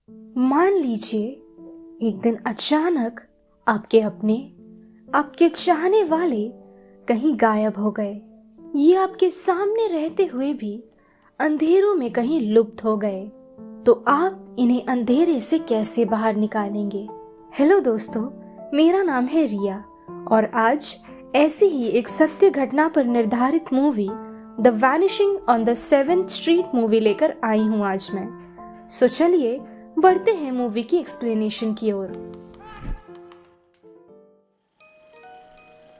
मान लीजिए एक दिन अचानक आपके अपने, आपके चाहने वाले कहीं गायब हो गए। ये आपके सामने रहते हुए भी अंधेरों में कहीं लुप्त हो गए, तो आप इन्हें अंधेरे से कैसे बाहर निकालेंगे? हेलो दोस्तों, मेरा नाम है रिया और आज ऐसी ही एक सत्य घटना पर निर्धारित movie the vanishing on the 7th street movie लेकर आई हूँ आज मैं। सो चलिए बढ़ते हैं मूवी की एक्सप्लेनेशन की ओर।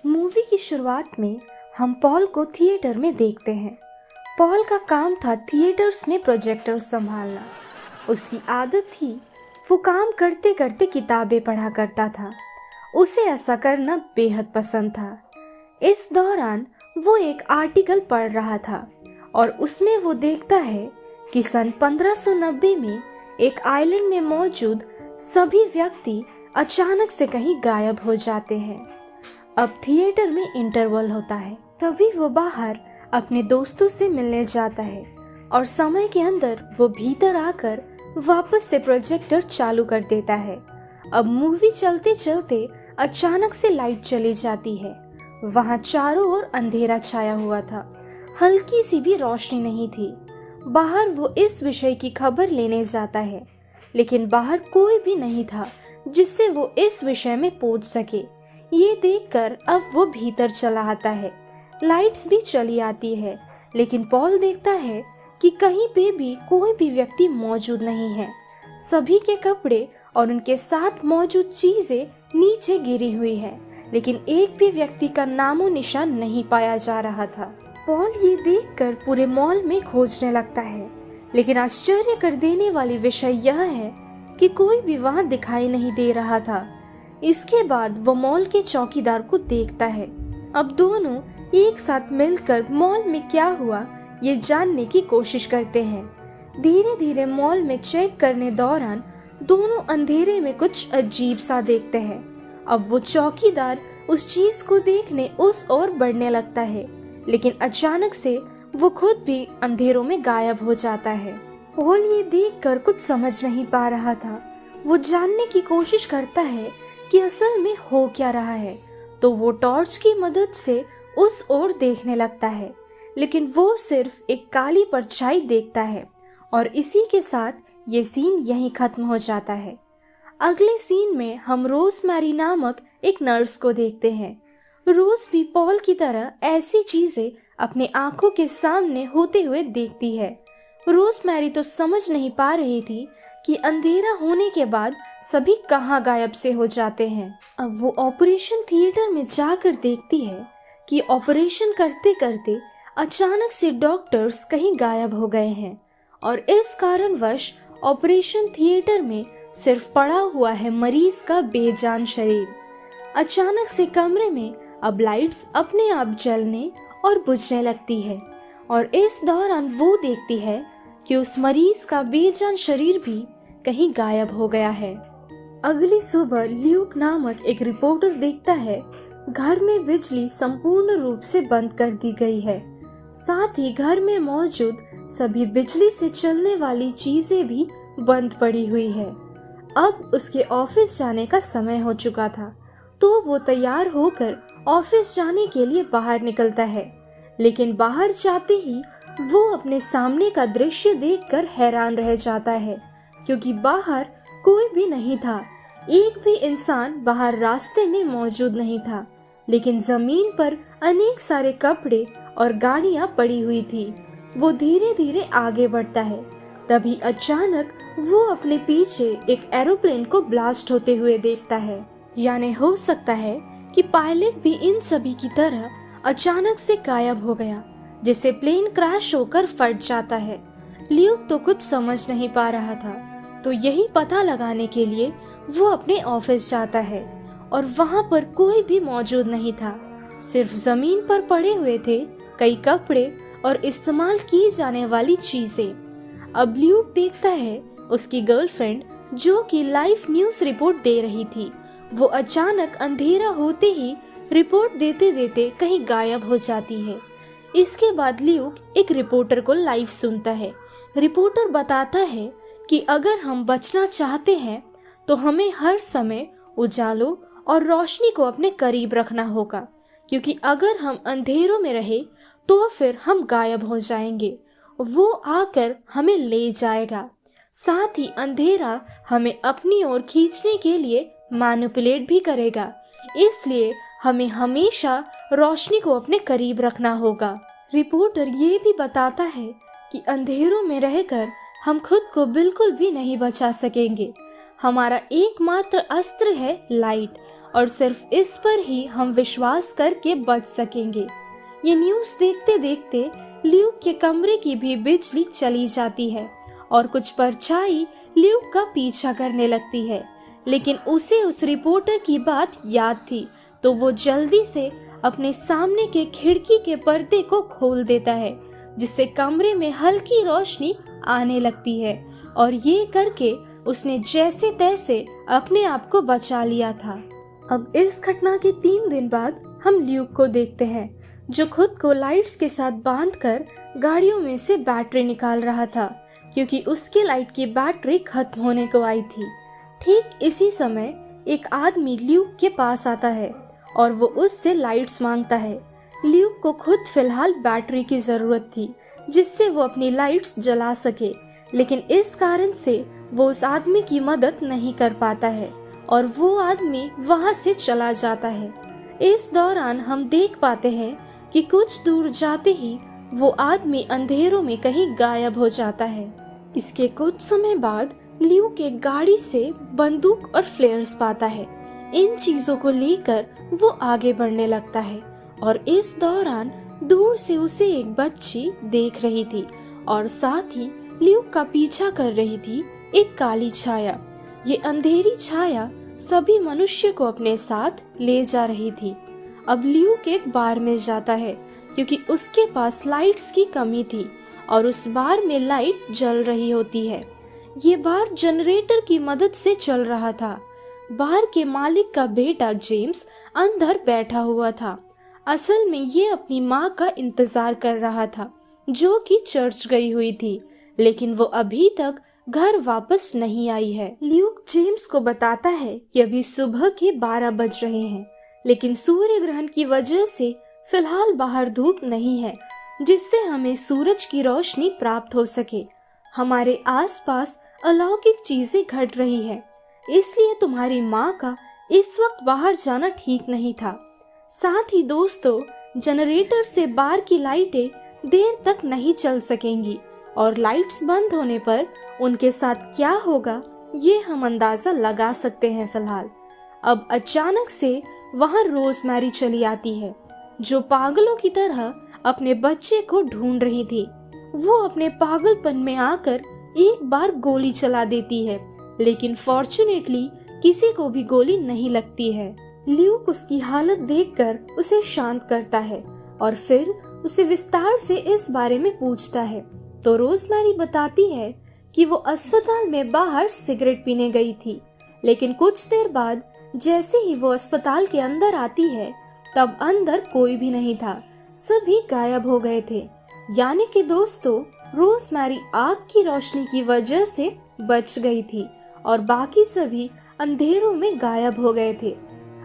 मूवी की शुरुआत में हम पॉल को थिएटर में देखते हैं। पॉल का काम था थिएटर्स में प्रोजेक्टर संभालना। उसकी आदत थी, वो काम करते करते किताबें पढ़ा करता था। उसे ऐसा करना बेहद पसंद था। इस दौरान वो एक आर्टिकल पढ़ रहा था और उसमें वो देखता है कि सन 1590 में एक आइलैंड में मौजूद सभी व्यक्ति अचानक से कहीं गायब हो जाते हैं। अब थिएटर में इंटरवल होता है, तभी वो बाहर अपने दोस्तों से मिलने जाता है और समय के अंदर वो भीतर आकर वापस से प्रोजेक्टर चालू कर देता है। अब मूवी चलते चलते अचानक से लाइट चली जाती है। वहाँ चारों ओर अंधेरा छाया हुआ था, हल्की सी भी रोशनी नहीं थी। बाहर वो इस विषय की खबर लेने जाता है, लेकिन बाहर कोई भी नहीं था जिससे वो इस विषय में पहुंच सके। ये देखकर अब वो भीतर चला आता है। लाइट्स भी चली आती है, लेकिन पॉल देखता है कि कहीं पे भी कोई भी व्यक्ति मौजूद नहीं है। सभी के कपड़े और उनके साथ मौजूद चीजें नीचे गिरी हुई है, लेकिन एक भी व्यक्ति का नामो निशान नहीं पाया जा रहा था। पॉल ये देखकर पूरे मॉल में खोजने लगता है, लेकिन आश्चर्य कर देने वाली विषय यह है कि कोई भी वहां दिखाई नहीं दे रहा था। इसके बाद वो मॉल के चौकीदार को देखता है। अब दोनों एक साथ मिलकर मॉल में क्या हुआ ये जानने की कोशिश करते हैं। धीरे धीरे मॉल में चेक करने दौरान दोनों अंधेरे में कुछ अजीब सा देखते हैं। अब वो चौकीदार उस चीज को देखने उस ओर बढ़ने लगता है, लेकिन अचानक से वो खुद भी अंधेरों में गायब हो जाता है। पॉल ये देखकर कुछ समझ नहीं पा रहा था। वो जानने की कोशिश करता है कि असल में हो क्या रहा है, तो वो टॉर्च की मदद से उस ओर देखने लगता है, लेकिन वो सिर्फ एक काली परछाई देखता है और इसी के साथ ये सीन यहीं खत्म हो जाता है। अगले सीन में हम रोजमैरी नामक एक नर्स को देखते हैं। रोज भी पॉल की तरह ऐसी चीजें अपने आंखों के सामने होते हुए देखती है। रोजमैरी तो समझ नहीं पा रही थी कि अंधेरा होने के बाद सभी कहाँ गायब से हो जाते हैं। अब वो ऑपरेशन थिएटर में जाकर देखती है कि ऑपरेशन करते करते अचानक से डॉक्टर्स कहीं गायब हो गए हैं और इस कारणवश ऑपरेशन थिएटर में सिर्फ पड़ा हुआ है मरीज का बेजान शरीर। अचानक से कमरे में अब लाइट्स अपने आप जलने और बुझने लगती है और इस दौरान वो देखती है कि उस मरीज का बेजान शरीर भी कहीं गायब हो गया है। अगली सुबह ल्यूक नामक एक रिपोर्टर देखता है घर में बिजली संपूर्ण रूप से बंद कर दी गई है, साथ ही घर में मौजूद सभी बिजली से चलने वाली चीजें भी बंद पड़ी हुई है। अब उसके ऑफिस जाने का समय हो चुका था, तो वो तैयार होकर ऑफिस जाने के लिए बाहर निकलता है, लेकिन बाहर जाते ही वो अपने सामने का दृश्य देखकर हैरान रह जाता है, क्योंकि बाहर कोई भी नहीं था। एक भी इंसान बाहर रास्ते में मौजूद नहीं था, लेकिन जमीन पर अनेक सारे कपड़े और गाड़ियां पड़ी हुई थी। वो धीरे धीरे आगे बढ़ता है, तभी अचानक वो अपने पीछे एक एरोप्लेन को ब्लास्ट होते हुए देखता है। यानी हो सकता है कि पायलट भी इन सभी की तरह अचानक से गायब हो गया, जिससे प्लेन क्रैश होकर फट जाता है। ल्यूक तो कुछ समझ नहीं पा रहा था, तो यही पता लगाने के लिए वो अपने ऑफिस जाता है और वहाँ पर कोई भी मौजूद नहीं था। सिर्फ जमीन पर पड़े हुए थे कई कपड़े और इस्तेमाल की जाने वाली चीजें। अब ल्यूक देखता है उसकी गर्लफ्रेंड, जो कि लाइव न्यूज रिपोर्ट दे रही थी, वो अचानक अंधेरा होते ही रिपोर्ट देते देते कहीं गायब हो जाती है। इसके बाद ल्यूक एक रिपोर्टर को लाइव सुनता है। रिपोर्टर बताता है कि कि अगर हम बचना चाहते हैं तो हमें हर समय उजालों और रोशनी को अपने करीब रखना होगा, क्योंकि अगर हम अंधेरों में रहे तो फिर हम गायब हो जाएंगे, वो आकर हमें ले जाएगा। साथ ही अंधेरा हमें अपनी ओर खींचने के लिए मैनिपुलेट भी करेगा, इसलिए हमें हमेशा रोशनी को अपने करीब रखना होगा। रिपोर्टर ये भी बताता है कि अंधेरों में रहकर हम खुद को बिल्कुल भी नहीं बचा सकेंगे। हमारा एकमात्र अस्त्र है लाइट, और सिर्फ इस पर ही हम विश्वास करके बच सकेंगे। ये न्यूज़ देखते देखते ल्यूक के कमरे की भी बिजली चली जाती है और कुछ परछाई ल्यूक का पीछा करने लगती है, लेकिन उसे उस रिपोर्टर की बात याद थी, तो वो जल्दी से अपने सामने के खिड़की के पर्दे को खोल देता है, जिससे कमरे में हल्की रोशनी आने लगती है, और ये करके उसने जैसे तैसे अपने आप को बचा लिया था। अब इस घटना के 3 दिन बाद हम ल्यूक को देखते हैं, जो खुद को लाइट्स के साथ बांधकर गाड़ियों में से बैटरी निकाल रहा था, क्योंकि उसके लाइट की बैटरी खत्म होने को आई थी। ठीक इसी समय एक आदमी ल्यूक के पास आता है और वो उससे लाइट्स मांगता है। ल्यूक को खुद फिलहाल बैटरी की जरूरत थी, जिससे वो अपनी लाइट्स जला सके, लेकिन इस कारण से वो उस आदमी की मदद नहीं कर पाता है और वो आदमी वहां से चला जाता है। इस दौरान हम देख पाते हैं कि कुछ दूर जाते ही वो आदमी अंधेरों में कहीं गायब हो जाता है। इसके कुछ समय बाद ल्यूक एक गाड़ी से बंदूक और फ्लेयर्स पाता है। इन चीजों को लेकर वो आगे बढ़ने लगता है और इस दौरान दूर से उसे एक बच्ची देख रही थी और साथ ही ल्यूक का पीछा कर रही थी एक काली छाया। ये अंधेरी छाया सभी मनुष्य को अपने साथ ले जा रही थी। अब ल्यूक एक बार में जाता है, क्योंकि उसके पास लाइट्स की कमी थी और उस बार में लाइट जल रही होती है। ये बार जनरेटर की मदद से चल रहा था। बार के मालिक का बेटा जेम्स अंदर बैठा हुआ था। असल में ये अपनी माँ का इंतजार कर रहा था, जो कि चर्च गई हुई थी, लेकिन वो अभी तक घर वापस नहीं आई है। ल्यूक जेम्स को बताता है कि अभी सुबह के 12 बज रहे हैं, लेकिन सूर्य ग्रहण की वजह से फिलहाल बाहर धूप नहीं है, जिससे हमें सूरज की रोशनी प्राप्त हो सके। हमारे आसपास अलौकिक चीजें घट रही है, इसलिए तुम्हारी माँ का इस वक्त बाहर जाना ठीक नहीं था। साथ ही दोस्तों, जनरेटर से बार की लाइटें देर तक नहीं चल सकेंगी और लाइट्स बंद होने पर उनके साथ क्या होगा ये हम अंदाजा लगा सकते हैं। फिलहाल अब अचानक से वहाँ रोजमेरी चली आती है, जो पागलों की तरह अपने बच्चे को ढूंढ रही थी। वो अपने पागलपन में आकर एक बार गोली चला देती है, लेकिन फॉर्चुनेटली किसी को भी गोली नहीं लगती है। ल्यूक उसकी हालत देखकर उसे शांत करता है और फिर उसे विस्तार से इस बारे में पूछता है। तो रोजमेरी बताती है कि वो अस्पताल में बाहर सिगरेट पीने गई थी, लेकिन कुछ देर बाद जैसे ही वो अस्पताल के अंदर आती है, तब अंदर कोई भी नहीं था, सभी गायब हो गए थे। यानी कि दोस्तों, रोजमेरी आग की रोशनी की वजह से बच गई थी और बाकी सभी अंधेरों में गायब हो गए थे।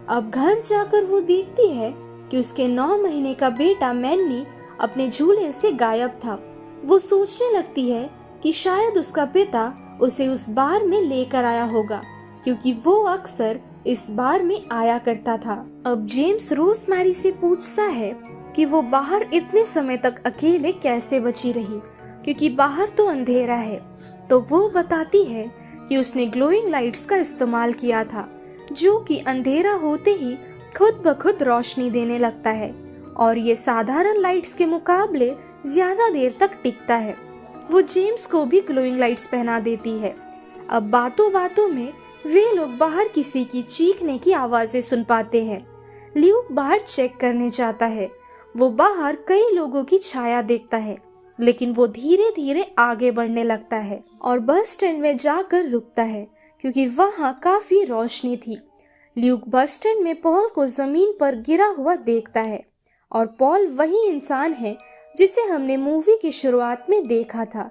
अब घर जाकर वो देखती है कि उसके 9 महीने का बेटा मैनी अपने झूले से गायब था। वो सोचने लगती है कि शायद उसका पिता उसे उस बार में लेकर आया होगा, क्योंकि वो अक्सर इस बार में आया करता था। अब जेम्स रोजमेरी से पूछता है कि वो बाहर इतने समय तक अकेले कैसे बची रही, क्योंकि बाहर तो अंधेरा है। तो वो बताती है कि उसने ग्लोइंग लाइट्स का इस्तेमाल किया था, जो कि अंधेरा होते ही खुद ब खुद रोशनी देने लगता है और ये साधारण लाइट्स के मुकाबले ज्यादा देर तक टिकता है। वो जेम्स को भी ग्लोइंग लाइट्स पहना देती है। अब बातों बातों में वे लोग बाहर किसी की चीखने की आवाजें सुन पाते हैं। ल्यूक बाहर चेक करने जाता है। वो बाहर कई लोगों की छाया देखता है, लेकिन वो धीरे धीरे आगे बढ़ने लगता है और बस स्टैंड में जाकर रुकता है, क्योंकि वहाँ काफी रोशनी थी। ल्यूक बस स्टैंड में पॉल को जमीन पर गिरा हुआ देखता है और पॉल वही इंसान है जिसे हमने मूवी की शुरुआत में देखा था।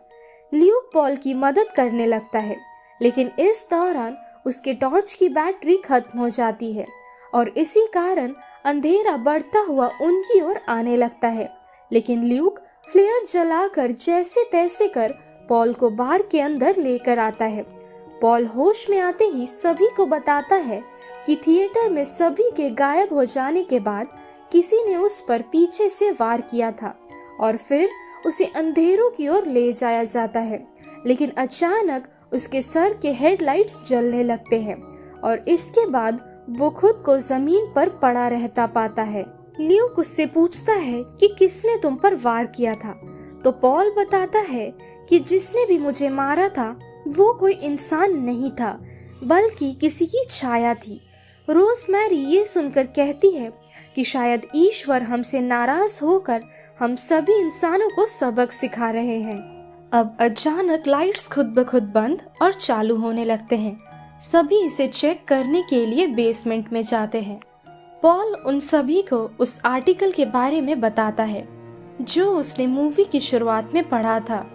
ल्यूक पॉल की मदद करने लगता है, लेकिन इस दौरान उसके टॉर्च की बैटरी खत्म हो जाती है और इसी कारण अंधेरा बढ़ता हुआ उनकी ओर आने लगता है। लेकिन ल्यूक फ्लेयर जलाकर जैसे तैसे कर पॉल को बार के अंदर लेकर आता है। पॉल होश में आते ही सभी को बताता है कि थिएटर में सभी के गायब हो जाने के बाद किसी ने उस पर पीछे से वार किया था और फिर उसे अंधेरों की ओर ले जाया जाता है। लेकिन अचानक उसके सर के हेडलाइट्स जलने लगते हैं और इसके बाद वो खुद को जमीन पर पड़ा रहता पाता है। ल्यूक उससे पूछता है कि किसने तुम पर वार किया था, तो पॉल बताता है कि जिसने भी मुझे मारा था वो कोई इंसान नहीं था बल्कि किसी की छाया थी। रोज़मेरी ये सुनकर कहती है कि शायद ईश्वर हमसे नाराज होकर हम सभी इंसानों को सबक सिखा रहे हैं। अब अचानक लाइट्स खुद ब खुद बंद और चालू होने लगते हैं। सभी इसे चेक करने के लिए बेसमेंट में जाते हैं। पॉल उन सभी को उस आर्टिकल के बारे में बताता है जो उसने मूवी की शुरुआत में पढ़ा था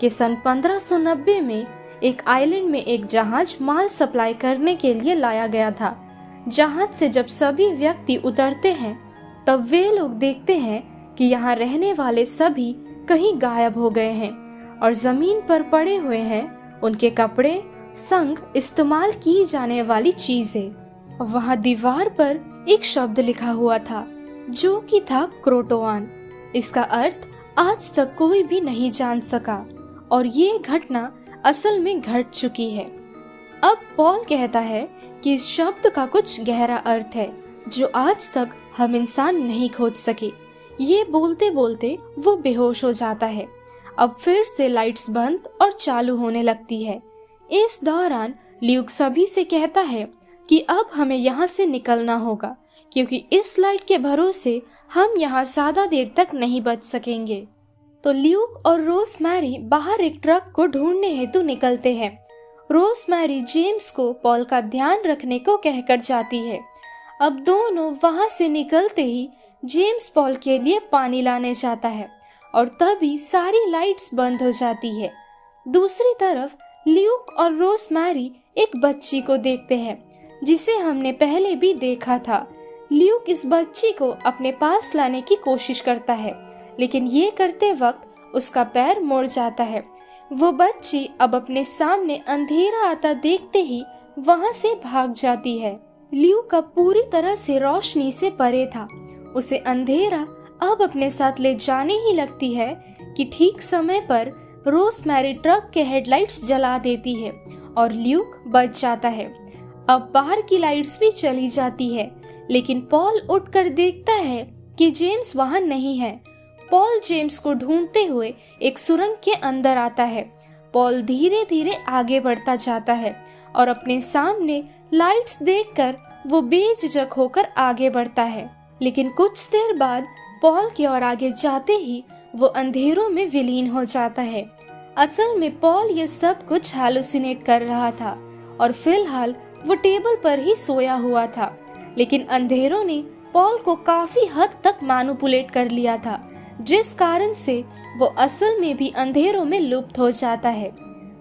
कि सन 1590 में एक आइलैंड में एक जहाज माल सप्लाई करने के लिए लाया गया था। जहाज से जब सभी व्यक्ति उतरते हैं तब वे लोग देखते हैं कि यहाँ रहने वाले सभी कहीं गायब हो गए हैं और जमीन पर पड़े हुए हैं उनके कपड़े, संग इस्तेमाल की जाने वाली चीजें। वहाँ दीवार पर एक शब्द लिखा हुआ था जो कि था क्रोटोआन। इसका अर्थ आज तक कोई भी नहीं जान सका और ये घटना असल में घट चुकी है। अब पॉल कहता है कि इस शब्द का कुछ गहरा अर्थ है जो आज तक हम इंसान नहीं खोज सके। ये बोलते बोलते वो बेहोश हो जाता है। अब फिर से लाइट्स बंद और चालू होने लगती है। इस दौरान ल्यूक सभी से कहता है कि अब हमें यहाँ से निकलना होगा क्योंकि इस लाइट के भरोसे हम यहाँ ज्यादा देर तक नहीं बच सकेंगे। तो ल्यूक और रोज़मेरी बाहर एक ट्रक को ढूंढने हेतु निकलते हैं। रोज़मेरी जेम्स को पॉल का ध्यान रखने को कहकर जाती है। अब दोनों वहां से निकलते ही जेम्स पॉल के लिए पानी लाने जाता है और तभी सारी लाइट्स बंद हो जाती है। दूसरी तरफ ल्यूक और रोज़मेरी एक बच्ची को देखते हैं जिसे हमने पहले भी देखा था। ल्यूक इस बच्ची को अपने पास लाने की कोशिश करता है, लेकिन ये करते वक्त उसका पैर मुड़ जाता है। वो बच्ची अब अपने सामने अंधेरा आता देखते ही वहां से भाग जाती है। ल्यूक अब पूरी तरह से रोशनी से परे था। उसे अंधेरा अब अपने साथ ले जाने ही लगती है कि ठीक समय पर रोज़मेरी ट्रक के हेडलाइट्स जला देती है और ल्यूक बच जाता है। अब बाहर की लाइट्स भी चली जाती है, लेकिन पॉल उठकर देखता है कि जेम्स वहां नहीं है। पॉल जेम्स को ढूंढते हुए एक सुरंग के अंदर आता है। पॉल धीरे धीरे आगे बढ़ता जाता है और अपने सामने लाइट्स देखकर वो बेझिझक होकर आगे बढ़ता है। लेकिन कुछ देर बाद पॉल की ओर आगे जाते ही वो अंधेरों में विलीन हो जाता है। असल में पॉल ये सब कुछ हैलुसिनेट कर रहा था और फिलहाल वो टेबल पर ही सोया हुआ था, लेकिन अंधेरों ने पॉल को काफी हद तक मैनिपुलेट कर लिया था, जिस कारण से वो असल में भी अंधेरों में लुप्त हो जाता है।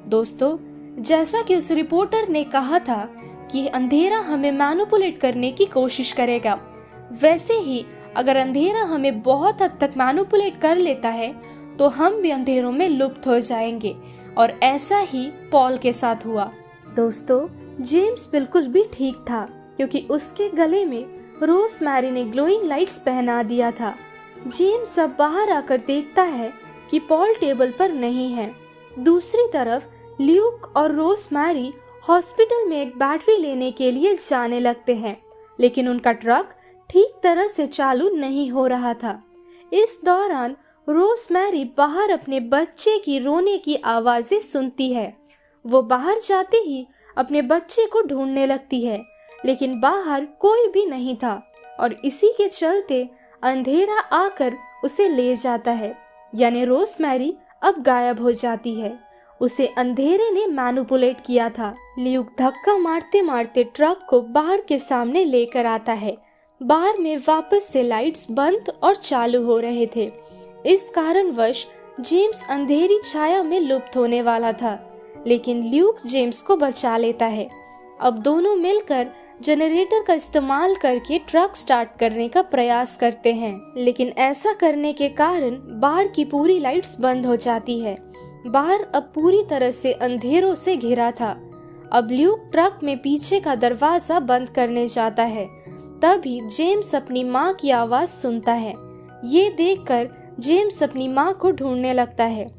दोस्तों, जैसा कि उस रिपोर्टर ने कहा था कि अंधेरा हमें मैनिपुलेट करने की कोशिश करेगा, वैसे ही अगर अंधेरा हमें बहुत हद तक मैनिपुलेट कर लेता है तो हम भी अंधेरों में लुप्त हो जाएंगे, और ऐसा ही पॉल के साथ हुआ। दोस्तों, जेम्स बिल्कुल भी ठीक था क्योंकि उसके गले में रोज़मेरी ने ग्लोइंग लाइट्स पहना दिया था। जेम्स अब बाहर आकर देखता है कि पॉल टेबल पर नहीं है। दूसरी तरफ ल्यूक और रोज़मेरी हॉस्पिटल में एक बैटरी लेने के लिए जाने लगते हैं, लेकिन उनका ट्रक ठीक तरह से चालू नहीं हो रहा था। इस दौरान रोज़मेरी बाहर अपने बच्चे की रोने की आवाजें सुनती है। वो बाहर जाते ही अपने बच्चे को ढूंढने लगती है, लेकिन बाहर कोई भी नहीं था और इसी के चलते अंधेरा आकर उसे ले जाता है, यानी रोज़मेरी अब गायब हो जाती है। उसे अंधेरे ने मैनिपुलेट किया था। ल्यूक धक्का मारते मारते ट्रक को बार के सामने लेकर आता है। बार में वापस से लाइट्स बंद और चालू हो रहे थे। इस कारणवश जेम्स अंधेरी छाया में लुप्त होने वाला था, लेकिन ल्यूक जेम्स को बचा लेता है। अब दोनों मिलकर जनरेटर का इस्तेमाल करके ट्रक स्टार्ट करने का प्रयास करते हैं, लेकिन ऐसा करने के कारण बार की पूरी लाइट्स बंद हो जाती है। बार अब पूरी तरह से अंधेरों से घिरा था। अब ल्यूक ट्रक में पीछे का दरवाजा बंद करने जाता है, तभी जेम्स अपनी माँ की आवाज सुनता है। ये देखकर जेम्स अपनी माँ को ढूंढने लगता है।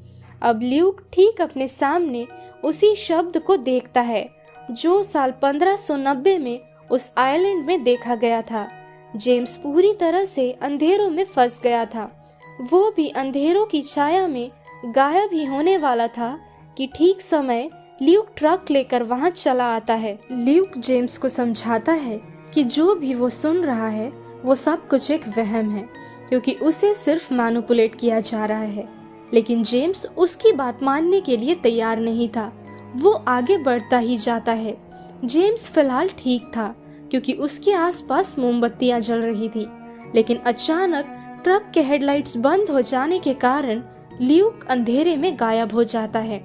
अब ल्यूक ठीक अपने सामने उसी शब्द को देखता है जो साल 1590 में उस आइलैंड में देखा गया था। जेम्स पूरी तरह से अंधेरों में फंस गया था। वो भी अंधेरों की छाया में गायब ही होने वाला था कि ठीक समय ल्यूक ट्रक लेकर वहां चला आता है। ल्यूक जेम्स को समझाता है कि जो भी वो सुन रहा है वो सब कुछ एक वहम है, क्योंकि उसे सिर्फ मैनिपुलेट किया जा रहा है। लेकिन जेम्स उसकी बात मानने के लिए तैयार नहीं था। वो आगे बढ़ता ही जाता है। जेम्स फिलहाल ठीक था, क्योंकि उसके आसपास मोमबत्तियां जल रही थी, लेकिन अचानक ट्रक के हेडलाइट्स बंद हो जाने के कारण ल्यूक अंधेरे में गायब हो जाता है।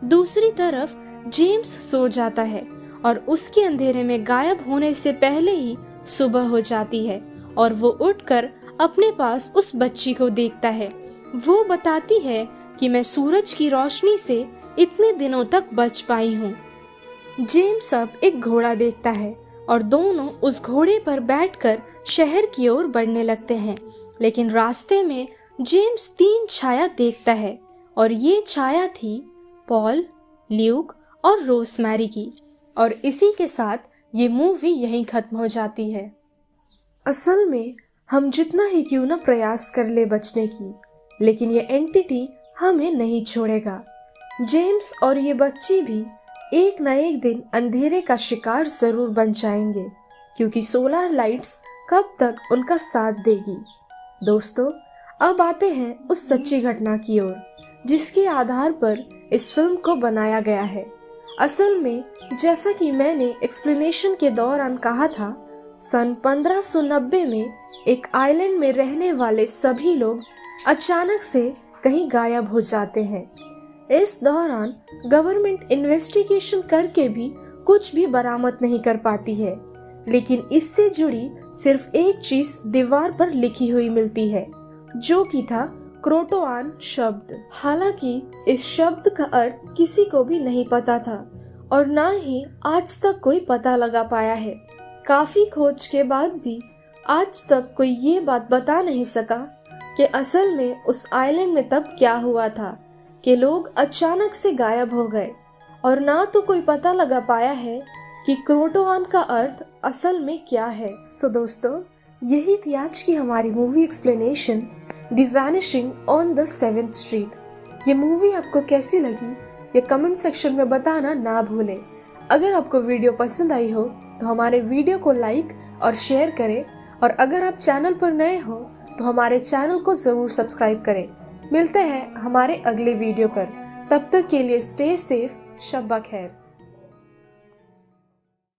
दूसरी तरफ जेम्स सो जाता है और उसके अंधेरे में गायब होने से पहले ही सुबह हो जाती है और वो उठकर अपने पास उस बच्ची को देखता है। वो बताती है कि मैं सूरज की रोशनी से इतने दिनों तक बच पाई हूँ। जेम्स अब एक घोड़ा देखता है और दोनों उस घोड़े पर बैठकर शहर की ओर बढ़ने लगते हैं, लेकिन रास्ते में जेम्स 3 छाया देखता है और ये छाया थी पॉल, ल्यूक और रोज़मेरी की। और इसी के साथ ये मूवी यहीं खत्म हो जाती है। असल में हम जितना ही क्यों न प्रयास कर ले बचने की, लेकिन ये एंटिटी हमें नहीं छोड़ेगा। जेम्स और ये बच्ची भी एक न एक दिन अंधेरे का शिकार जरूर बन जाएंगे, क्योंकि सोलर लाइट्स कब तक उनका साथ देगी। दोस्तों, अब आते हैं उस सच्ची घटना की ओर जिसके आधार पर इस फिल्म को बनाया गया है। असल में जैसा कि मैंने एक्सप्लेनेशन के दौरान कहा था, सन 1590 में एक आइलैंड में रहने वाले सभी लोग अचानक से कहीं गायब हो जाते हैं। इस दौरान गवर्नमेंट इन्वेस्टिगेशन करके भी कुछ भी बरामद नहीं कर पाती है, लेकिन इससे जुड़ी सिर्फ एक चीज दीवार पर लिखी हुई मिलती है, जो कि था क्रोटोआन शब्द। हालांकि इस शब्द का अर्थ किसी को भी नहीं पता था और ना ही आज तक कोई पता लगा पाया है। काफी खोज के बाद भी आज तक कोई ये बात बता नहीं सका कि असल में उस आइलैंड में तब क्या हुआ था कि लोग अचानक से गायब हो गए, और ना तो कोई पता लगा पाया है कि क्रोटोआन का अर्थ असल में क्या है। तो दोस्तों, यही थी आज की हमारी movie explanation the vanishing on the 7th street. ये मूवी आपको कैसी लगी ये कमेंट सेक्शन में बताना ना भूलें। अगर आपको वीडियो पसंद आई हो तो हमारे वीडियो को लाइक और शेयर करें, और अगर आप चैनल पर नए हो तो हमारे चैनल को जरूर सब्सक्राइब करें। मिलते हैं हमारे अगले वीडियो पर। तब तक के लिए स्टे सेफ, शब्बा खैर।